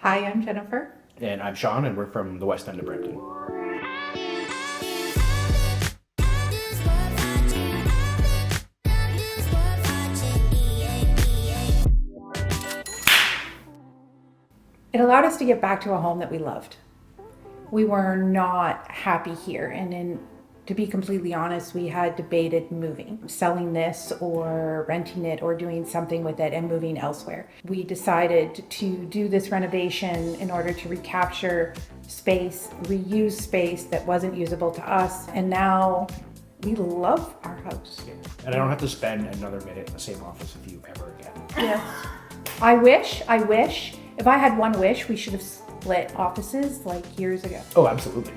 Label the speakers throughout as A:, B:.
A: Hi, I'm Jennifer.
B: And I'm Sean, and we're from the West End of Brampton.
A: It allowed us to get back to a home that we loved. We were not happy here, and to be completely honest, we had debated moving, selling this or renting it or doing something with it and moving elsewhere. We decided to do this renovation in order to recapture space, reuse space that wasn't usable to us, and now we love our house.
B: And I don't have to spend another minute in the same office with you ever again.
A: Yes. I wish, if I had one wish, we should have split offices like years ago.
B: Oh, absolutely.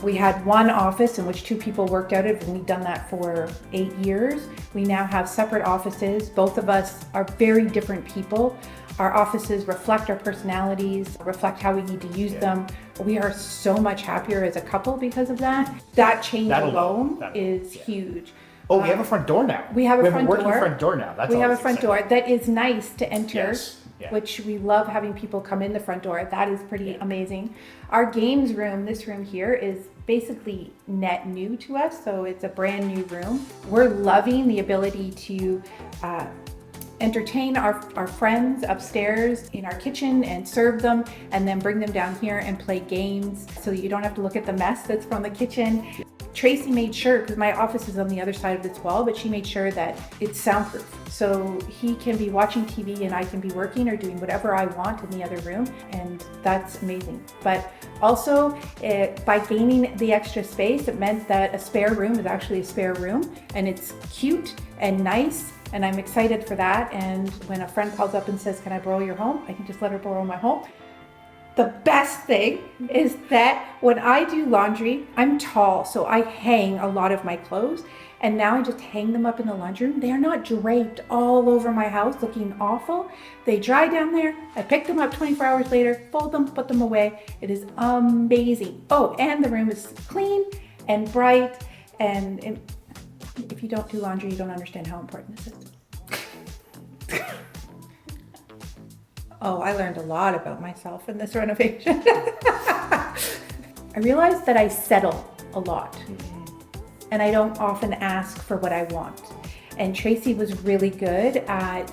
A: We had one office in which two people worked out of, and we've done that for 8 years. We now have separate offices. Both of us are very different people. Our offices reflect our personalities, reflect how we need to use them. We are so much happier as a couple because of that. That change alone is huge.
B: Oh, we have a front door now.
A: We have a front door.
B: We have a working front door now. That's
A: we have a front door that is nice to enter.
B: Yes. Yeah.
A: Which we love having people come in the front door. That is pretty amazing. Our games room, this room here, is basically net new to us, so it's a brand new room. We're loving the ability to entertain our friends upstairs in our kitchen and serve them, and then bring them down here and play games so you don't have to look at the mess that's from the kitchen. Tracy made sure, because my office is on the other side of this wall, but she made sure that it's soundproof. So he can be watching TV and I can be working or doing whatever I want in the other room, and that's amazing. But also, by gaining the extra space, it meant that a spare room is actually a spare room, and it's cute and nice, and I'm excited for that. And when a friend calls up and says, "Can I borrow your home?" I can just let her borrow my home. The best thing is that when I do laundry, I'm tall, so I hang a lot of my clothes, and now I just hang them up in the laundry room. They're not draped all over my house looking awful. They dry down there. I pick them up 24 hours later, fold them, put them away. It is amazing. Oh, and the room is clean and bright, and if you don't do laundry, you don't understand how important this is. Oh, I learned a lot about myself in this renovation. I realized that I settle a lot, and I don't often ask for what I want. And Tracy was really good at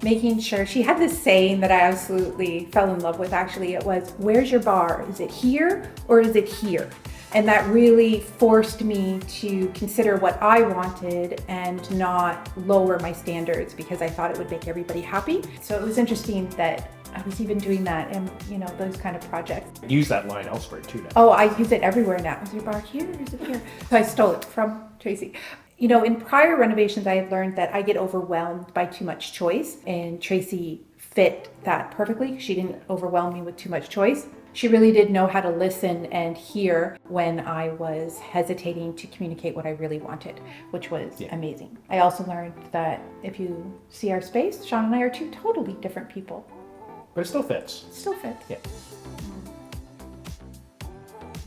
A: making sure. She had this saying that I absolutely fell in love with, actually. It was, "Where's your bar? Is it here or is it here?" And that really forced me to consider what I wanted and not lower my standards, because I thought it would make everybody happy. So it was interesting that I was even doing that in, those kind of projects.
B: Use that line elsewhere too now.
A: Oh, I use it everywhere now. Is your bar here or is it here? So I stole it from Tracy. In prior renovations, I had learned that I get overwhelmed by too much choice, and Tracy fit that perfectly. She didn't overwhelm me with too much choice. She really did know how to listen and hear when I was hesitating to communicate what I really wanted, which was amazing. I also learned that if you see our space, Sean and I are two totally different people.
B: But it still fits.
A: It still fits.
B: Yeah.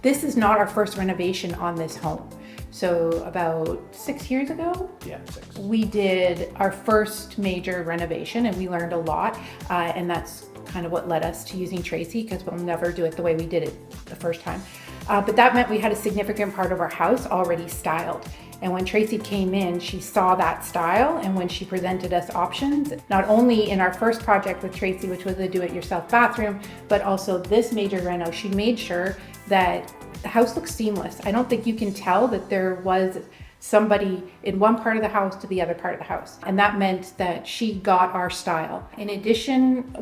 A: This is not our first renovation on this home. So about 6 years ago,
B: 6.
A: we did our first major renovation, and we learned a lot. And that's kind of what led us to using Tracy, because we'll never do it the way we did it the first time. But that meant we had a significant part of our house already styled. And when Tracy came in, she saw that style, and when she presented us options, not only in our first project with Tracy, which was a do-it-yourself bathroom, but also this major reno, she made sure that the house looks seamless. I don't think you can tell that there was somebody in one part of the house to the other part of the house. And that meant that she got our style. In addition,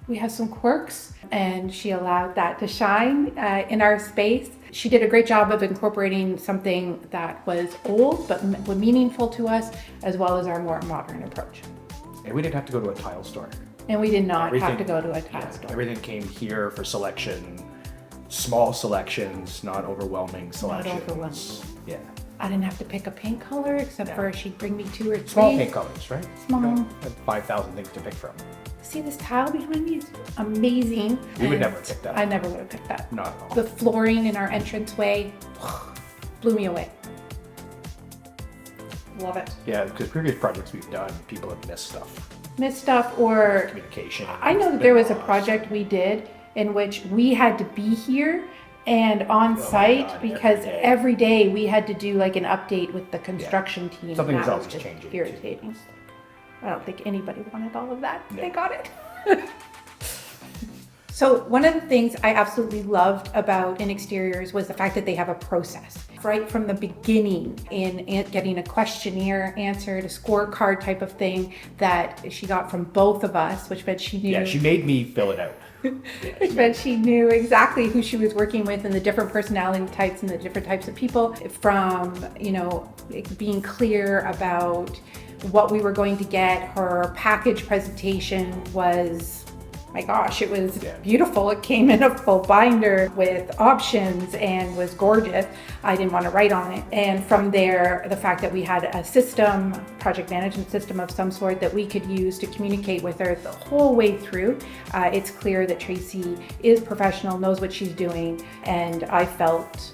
A: we have some quirks, and she allowed that to shine in our space. She did a great job of incorporating something that was old but meaningful to us, as well as our more modern approach.
B: And we didn't have to go to a tile store.
A: And we did not have to go to a tile store.
B: Everything came here for selection. Small selections, not overwhelming selections.
A: Not overwhelming.
B: Yeah.
A: I didn't have to pick a paint color, except for she'd bring me 2 or 3.
B: Small paint colors, right?
A: Small.
B: You have 5,000 things to pick from.
A: See this tile behind me? It's amazing.
B: We would never pick that.
A: I never would have picked that.
B: Not at all.
A: The flooring in our entranceway blew me away. Love it.
B: Yeah, because previous projects we've done, people have missed stuff.
A: missed stuff or
B: communication.
A: I know that there was a project we did in which we had to be here and on site
B: God,
A: because
B: every day.
A: every day we had to do like an update with the construction team.
B: Something
A: and
B: was
A: that
B: always
A: just
B: changing, too.
A: irritating. I don't think anybody wanted all of that.
B: No.
A: They got it. So one of the things I absolutely loved about In Exteriors was the fact that they have a process. Right from the beginning in getting a questionnaire answered, a scorecard type of thing that she got from both of us, which meant she knew.
B: Yeah, she made me fill it out.
A: Which meant she knew exactly who she was working with and the different personality types and the different types of people, from, you know, being clear about what we were going to get. Her package presentation was, my gosh, it was beautiful. It came in a full binder with options and was gorgeous. I didn't want to write on it. And from there, the fact that we had a system, project management system of some sort that we could use to communicate with her the whole way through. It's clear that Tracy is professional, knows what she's doing, and I felt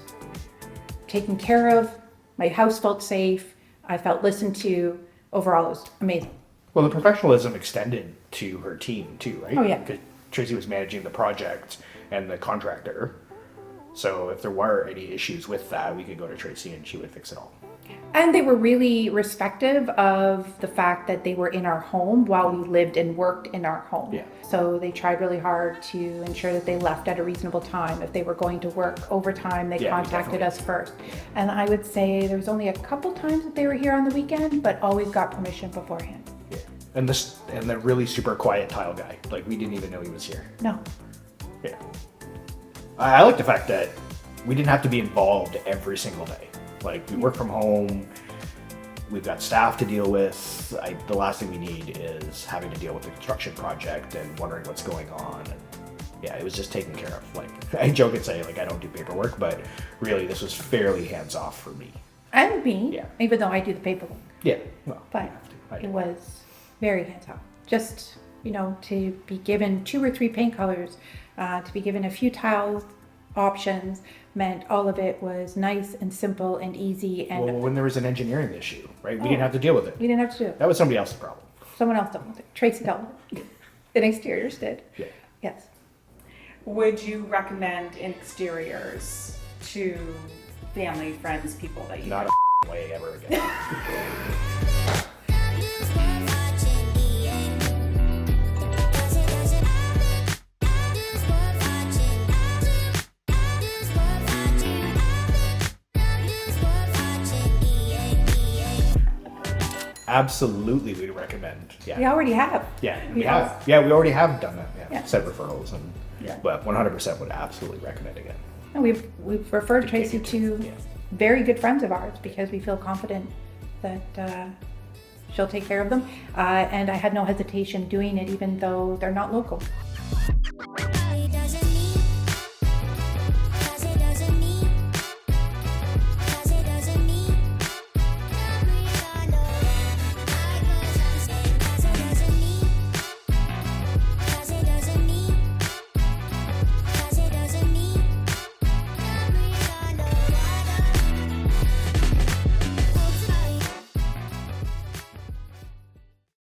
A: taken care of. My house felt safe. I felt listened to. Overall, it was amazing.
B: Well, the professionalism extended to her team too, right?
A: Oh, yeah.
B: Because Tracy was managing the project and the contractor. So if there were any issues with that, we could go to Tracy and she would fix it all.
A: And they were really respective of the fact that they were in our home while we lived and worked in our home.
B: Yeah.
A: So they tried really hard to ensure that they left at a reasonable time. If they were going to work overtime, they contacted us first. And I would say there was only a couple times that they were here on the weekend, but always got permission beforehand.
B: Yeah. And the really super quiet tile guy. Like, we didn't even know he was here.
A: No.
B: Yeah. I like the fact that we didn't have to be involved every single day. Like, we work from home, we've got staff to deal with. The last thing we need is having to deal with the construction project and wondering what's going on. And yeah, it was just taken care of. Like, I joke and say, like, I don't do paperwork, but really this was fairly hands-off for me.
A: And me,
B: Yeah.
A: even though I do the paperwork.
B: Yeah, well,
A: But
B: you have to. I
A: it
B: do.
A: was very hands-on. Just, you know, to be given 2 or 3 paint colors, to be given a few tile options meant all of it was nice and simple and easy, and
B: Well, when there was an engineering issue, right, we didn't have to deal with it.
A: we didn't have to do it.
B: That was somebody else's problem.
A: Someone else dealt with it. Tracy dealt with it. In Exteriors did.
B: Yeah.
A: Yes.
C: Would you recommend In Exteriors to family, friends, people that you
B: Not a way ever again. Absolutely, we'd recommend. Yeah.
A: We already have.
B: Yeah,
A: We
B: we have. Yeah, we already have done that. Yeah,
A: Yeah.
B: sent referrals, and
A: Yeah.
B: but 100% would absolutely recommend again.
A: And we've referred Tracy to
B: Yeah.
A: very good friends of ours because we feel confident that she'll take care of them. And I had no hesitation doing it even though they're not local.